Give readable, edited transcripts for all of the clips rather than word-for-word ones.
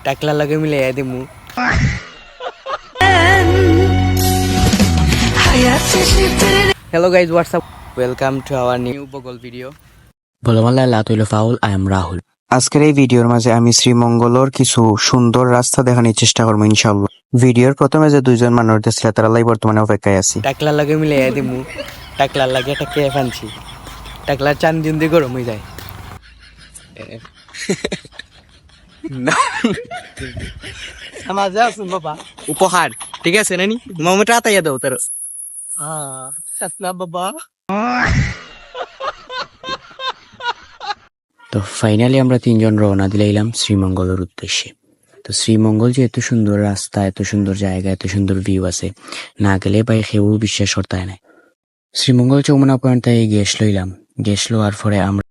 টাকলা লাগে মিলে দিমু। Hello guys, what's up? Welcome to our new Bogol video. I am Rahul. আজকের এই ভিডিওর মাঝে আমি শ্রীমঙ্গলের কিছু সুন্দর রাস্তা দেখানোর চেষ্টা করবো ইনশাআল্লাহ। ভিডিওর প্রথমে যে দুইজন মানুষ দেখছিল তারাই বর্তমানে অপেক্ষায় আছি। টাকলা লাগে মিলে দিমু। টাকলা লাগে একটা কে ফানছি। টাকলা চান জিন্দি গরম হয়ে যায়। সমাজে আসুন বাবা। উপহার ঠিক আছে নানি মোমেন্ট আতাইয়া দাও তার। টাকলা বাবা। তো ফাইনালি আমরা তিনজন রওনা দিলাম শ্রীমঙ্গলের উদ্দেশ্যে। তো শ্রীমঙ্গল যে এত সুন্দর রাস্তা, এত সুন্দর জায়গা, এত সুন্দর ভিউ আছে, না গেলে ভাই কেউ বিশ্বাস করতে নাই। শ্রীমঙ্গল চৌমনা পয়েন্ট তাই গ্যাস লওয়ার পরে আমরা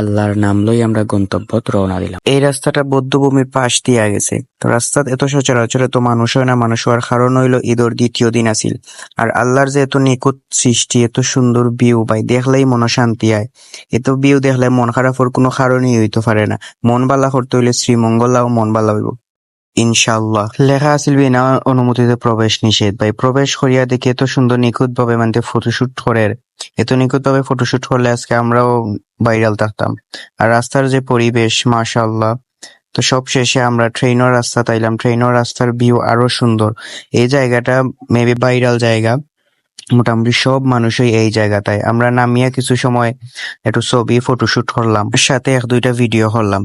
আল্লাহর নাম লই আমরা গন্তব্যত রওনা দিলাম। এই রাস্তাটা বৌদ্ধভূমির পাশ দিয়ে গেছে। তো রাস্তাত এত সচরাচর এত মানুষ হয় না, মানুষ হওয়ার কারণ হইলো ঈদের দ্বিতীয় দিন আসিল। আর আল্লাহর যে এত নিখুঁত সৃষ্টি, এত সুন্দর ভিউ ভাই দেখলেই মন শান্তি হয়। এত ভিউ দেখলে মন খারাপ হওয়ার কোনো কারণই হইতে পারে না। মন বালা করতে হইলে শ্রীমঙ্গলাও মন বালা হইব ইনশাআল্লাহ। লেখা আছিল বিনা অনুমতিতে প্রবেশ নিষেধ। ভাই প্রবেশ করিয়া দেখি এত সুন্দর নিখুঁত ভাবে মানে ফটোশুট করে, এত নিখুঁত ভাবে ফটোশুট করলে আজকে আমরাও ভাইরাল থাকতাম। আর রাস্তার যে পরিবেশ মাশাআল্লাহ। তো সব শেষে আমরা ট্রেনের রাস্তা তাইলাম। ট্রেনের রাস্তার ভিউ আরো সুন্দর। এই জায়গাটা মেবি ভাইরাল জায়গা, মোটামুটি সব মানুষই এই জায়গাটায়। আমরা নামিয়া কিছু সময় একটু ছবি ফটোশুট করলাম, সাথে এক দুইটা ভিডিও করলাম।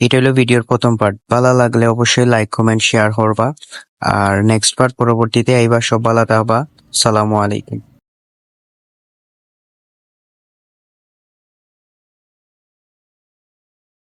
এটা হলো ভিডিওর প্রথম পার্ট। ভালো লাগলে অবশ্যই লাইক কমেন্ট শেয়ার করবা। আর নেক্সট পার্ট পরবর্তীতে আইবা। সব ভালো থাকবা। সালামু আলাইকুম।